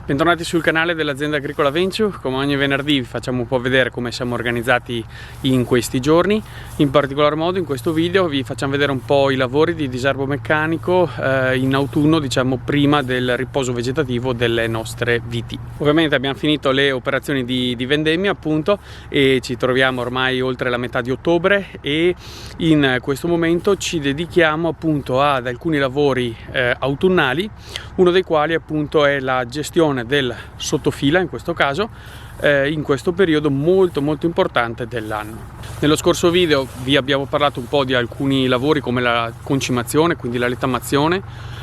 Bentornati sul canale dell'azienda agricola Venture. Come ogni venerdì vi facciamo un po' vedere come siamo organizzati in questi giorni. In particolar modo in questo video vi facciamo vedere un po' i lavori di disarmo meccanico in autunno, diciamo prima del riposo vegetativo delle nostre viti. Ovviamente abbiamo finito le operazioni di vendemmia appunto e ci troviamo ormai oltre la metà di ottobre e in questo momento ci dedichiamo appunto ad alcuni lavori autunnali, uno dei quali appunto è la gestione del sottofila in questo caso, in questo periodo molto importante dell'anno. Nello scorso video vi abbiamo parlato un po' di alcuni lavori come la concimazione, quindi la letamazione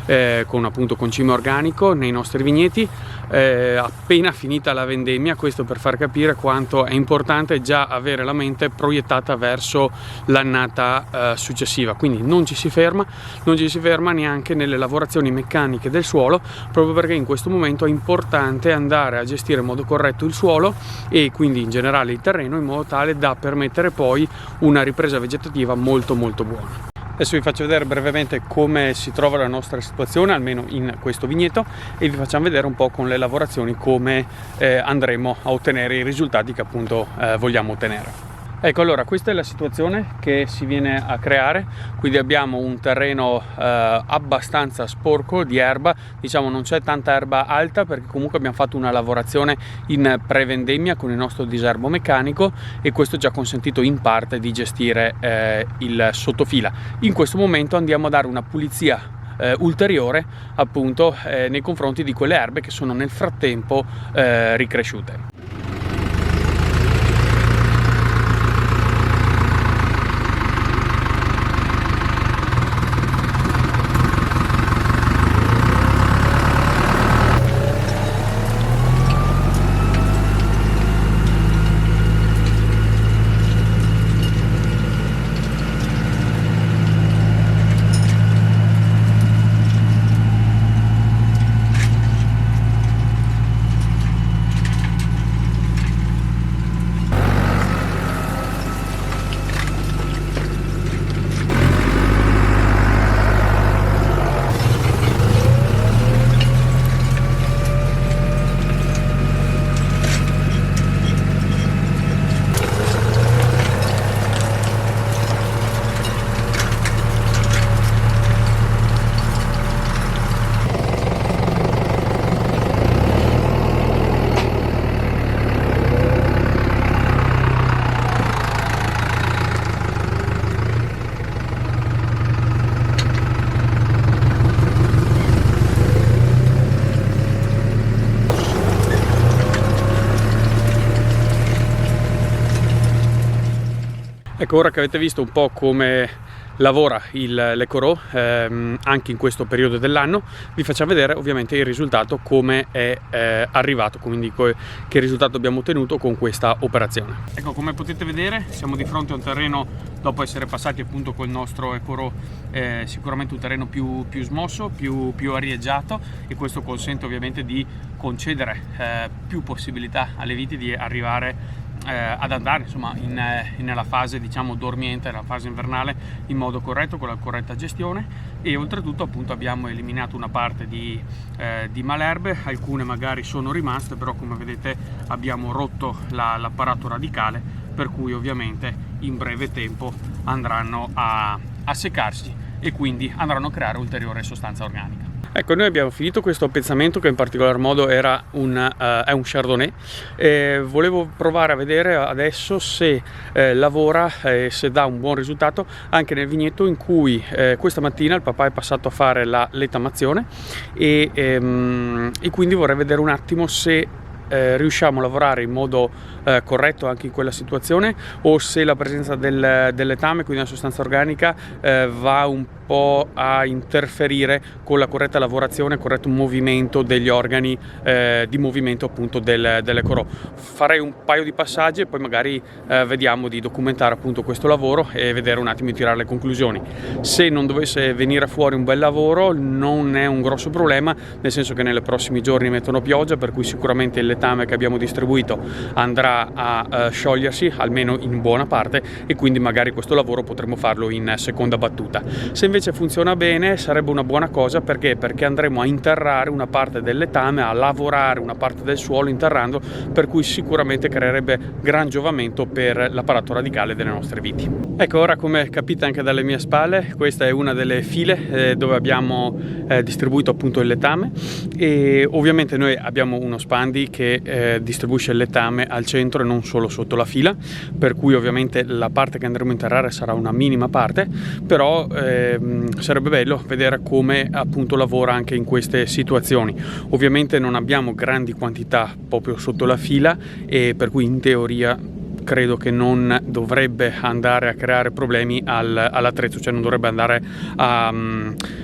con appunto concime organico nei nostri vigneti, appena finita la vendemmia. Questo per far capire quanto è importante già avere la mente proiettata verso l'annata successiva, quindi non ci si ferma neanche nelle lavorazioni meccaniche del suolo, proprio perché in questo momento è importante andare a gestire in modo corretto il suolo e quindi in generale il terreno, in modo tale da permettere poi una ripresa vegetativa molto buona. Adesso vi faccio vedere brevemente come si trova la nostra situazione, almeno in questo vigneto, e vi facciamo vedere un po' con le lavorazioni come andremo a ottenere i risultati che appunto vogliamo ottenere. Ecco, allora questa è la situazione che si viene a creare. Quindi abbiamo un terreno abbastanza sporco di erba, diciamo non c'è tanta erba alta perché comunque abbiamo fatto una lavorazione in pre-vendemmia con il nostro disarmo meccanico e questo ci ha consentito in parte di gestire il sottofila. In questo momento andiamo a dare una pulizia ulteriore appunto nei confronti di quelle erbe che sono nel frattempo ricresciute. Ecco, ora che avete visto un po' come lavora l'Ecorò anche in questo periodo dell'anno, vi facciamo vedere ovviamente il risultato, come è arrivato, quindi che risultato abbiamo ottenuto con questa operazione. Ecco, come potete vedere siamo di fronte a un terreno, dopo essere passati appunto col nostro Ecorò, sicuramente un terreno più smosso, più arieggiato, e questo consente ovviamente di concedere più possibilità alle viti di arrivare ad andare insomma nella fase diciamo dormiente, nella fase invernale, in modo corretto, con la corretta gestione. E oltretutto appunto abbiamo eliminato una parte di malerbe, alcune magari sono rimaste, però come vedete abbiamo rotto l'apparato radicale, per cui ovviamente in breve tempo andranno a seccarsi e quindi andranno a creare ulteriore sostanza organica. Ecco, noi abbiamo finito questo appezzamento che in particolar modo era è un Chardonnay. Volevo provare a vedere adesso se lavora, se dà un buon risultato anche nel vigneto in cui questa mattina il papà è passato a fare la letamazione e quindi vorrei vedere un attimo se riusciamo a lavorare in modo corretto anche in quella situazione, o se la presenza del letame, quindi una sostanza organica, va un po' a interferire con la corretta lavorazione, il corretto movimento degli organi di movimento appunto dell'Ecorò. Farei un paio di passaggi e poi magari vediamo di documentare appunto questo lavoro e vedere un attimo di tirare le conclusioni. Se non dovesse venire fuori un bel lavoro non è un grosso problema, nel senso che nei prossimi giorni mettono pioggia, per cui sicuramente il letame che abbiamo distribuito andrà a sciogliersi, almeno in buona parte, e quindi magari questo lavoro potremo farlo in seconda battuta. Se invece funziona bene sarebbe una buona cosa, perché andremo a interrare una parte del letame, a lavorare una parte del suolo interrando, per cui sicuramente creerebbe gran giovamento per l'apparato radicale delle nostre viti. Ecco, ora come capite anche dalle mie spalle, questa è una delle file dove abbiamo distribuito appunto il letame, e ovviamente noi abbiamo uno spandi che distribuisce il letame al centro e non solo sotto la fila, per cui ovviamente la parte che andremo a interrare sarà una minima parte, però sarebbe bello vedere come appunto lavora anche in queste situazioni. Ovviamente non abbiamo grandi quantità proprio sotto la fila, e per cui in teoria credo che non dovrebbe andare a creare problemi all'attrezzo, cioè non dovrebbe andare a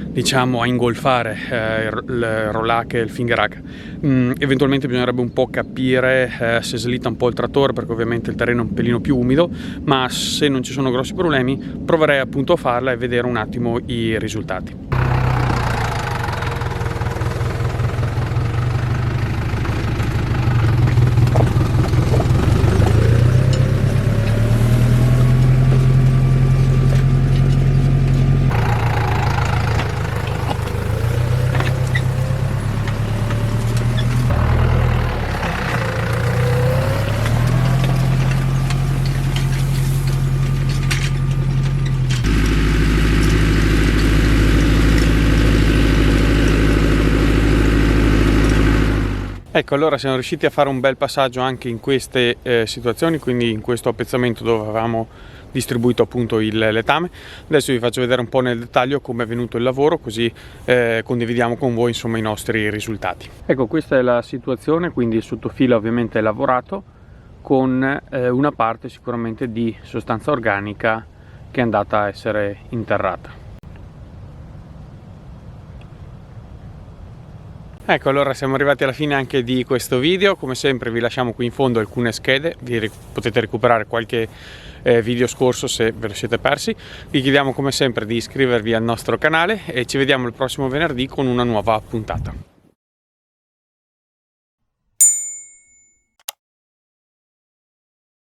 diciamo a ingolfare il rollac e il finger hack. Eventualmente bisognerebbe un po' capire se slitta un po' il trattore, perché ovviamente il terreno è un pelino più umido, ma se non ci sono grossi problemi proverei appunto a farla e vedere un attimo i risultati. Ecco, allora siamo riusciti a fare un bel passaggio anche in queste situazioni, quindi in questo appezzamento dove avevamo distribuito appunto il letame. Adesso vi faccio vedere un po' nel dettaglio come è venuto il lavoro, così condividiamo con voi insomma i nostri risultati. Ecco, questa è la situazione, quindi il sottofila ovviamente è lavorato con una parte sicuramente di sostanza organica che è andata a essere interrata. Ecco, allora siamo arrivati alla fine anche di questo video. Come sempre vi lasciamo qui in fondo alcune schede, potete recuperare qualche video scorso se ve lo siete persi. Vi chiediamo come sempre di iscrivervi al nostro canale e ci vediamo il prossimo venerdì con una nuova puntata.